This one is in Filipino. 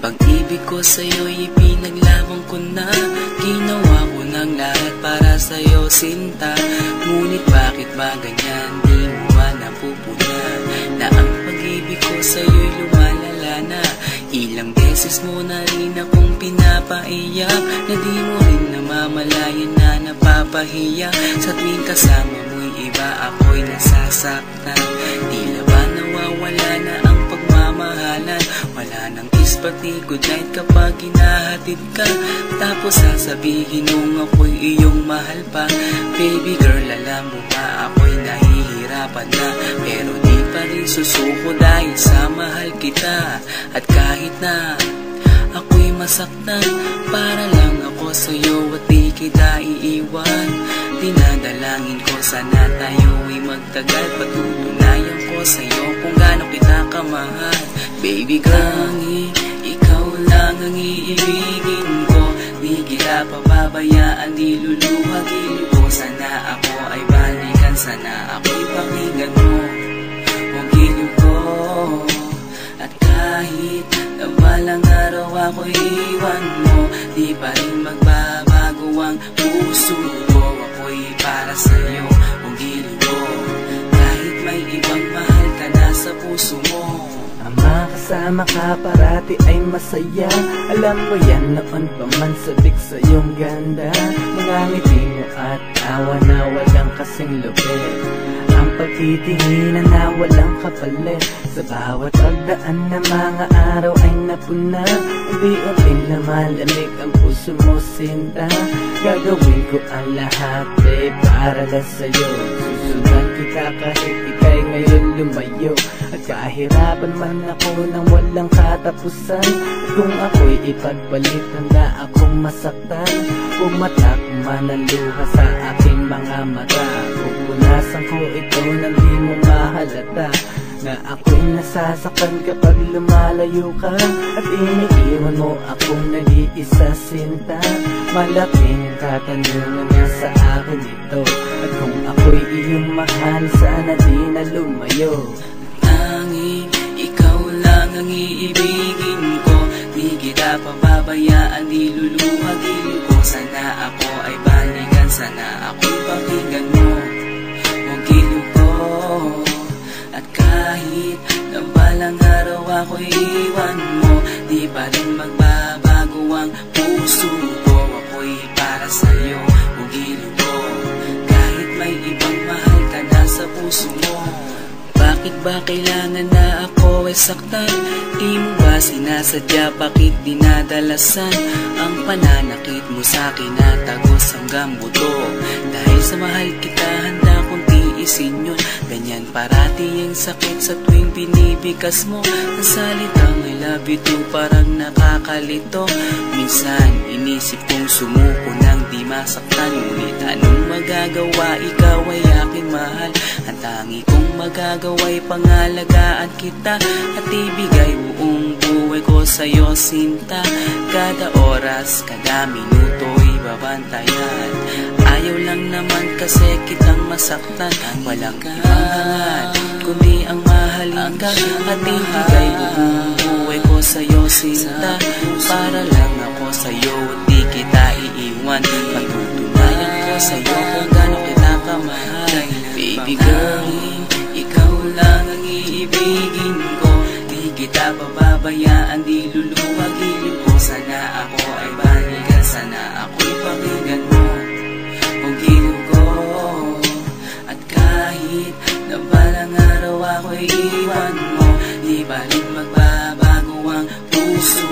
Pag-ibig ko sa'yo'y ipinaglaban ko na. Ginawa ko ng lahat para sa'yo, sinta. Ngunit bakit ba ganyan? Di mo ba napupuna na ang pag-ibig ko sa'yo'y lumalala na? Ilang beses mo na rin akong pinapaiyak, na di mo rin namamalayan na napapahiya. Sa tuwing kasama mo'y iba, ako'y nasasaktan. Tila ba nawawala na ang pagmamahalan? Wala nang kiss pati good night kapag hinahatid ka. Tapos sasabihin nung ako'y iyong mahal pa. Baby girl, alam mo ba ako'y nahihirapan na, pero di pa rin susuko dahil sa mahal kita. At kahit na ako'y masaktan, para lang ako sa'yo at di kita iiwan. Dinadalangin ko sana tayo'y magtagal. Patutunayan ko sa'yo kung gaano kita kamahal. Baby girl, ikaw lang ang iibigin ko. Di kita pababayaan, di luluhagin ko. Sana ako ay balikan, sana ako'y pakinggan mo ang giliw ko. At kahit na balang araw ako'y iwan mo, di pa rin magbabago ang puso ko. Ako'y para sa'yo ang giliw ko, kahit may ibang mahal ka na sa puso mo. Ang makasama ka parati ay masaya. Alam mo yan noon pa man sabik sa iyong ganda. Mga ngiti mo at tawa na walang kasing lupit. Ang pagtitinginan na walang kapalit. Sa bawat pagdaan na mga araw ay napuna. Unti-unting lumalamig ang puso mo, sinta. Gagawin ko ang lahat para lang sa'yo. Susundan kita kahit ika'y ngayon lumayo. At kahirapan man ako nang walang katapusan. At kung ako'y ipagbalik, handa akong masaktan. Pumatak man ang luha sa aking mga mata. Pupunasan ko ito nang di mo mahalata, na ako'y nasasaktan kapag lumalayo ka. At iniiwan mo akong nag-iisa, sinta. Malaking katanungan nga sa akin ito. At kung ako'y iyong mahal, sana di na lumayo. Tanging ikaw lang ang iibigin ko. Di kita pababayaan, di luluhagin ko. Sana ako ay balikan, sana ako'y pakinggan mo ang giliw ko. At kahit na balang araw ako'y iwan mo, di pa rin magbabago ang puso ko. Ako'y para sa'yo ang giliw ko, kahit may ibang mahal ka na sa puso mo. Bakit ba kailangan na ako ay saktan? Di mo ba sinasadya, bakit dinadalasan ang pananakit mo sa'kin na tagos hanggang buto? Dahil sa mahal kita, handa kong tiisin yun. Ganyan parati ang sakit sa tuwing binibigas mo. Ang salitang I love you too parang nakakalito. Minsan inisip kong sumuko nang di masaktan. Ngunit anong magagawa, ikaw ay aking mahal. Ang tangi kong magagawa'y pangalagaan kita at ibigay buong buhay ko sa'yo, sinta. Kada oras, kada minuto'y babantayan. Ayaw lang naman kasi kitang masaktan. Walang ibang hangad kundi ang mahalin ka at ibigay buong buhay ko sa'yo, sinta. Para lang ako sa'yo at di kita iiwan. Patutunayan ko sa'yo kung gaano kita kamahal. Baby girl, ikaw lang ang iibigin ko. Di kita pababayaan, di luluwagin ko. Sana ako ay balikan, sana ako'y pakinggan mo ang giliw ko. At kahit na balang araw ako'y iwan mo, di pa rin magbabago ang puso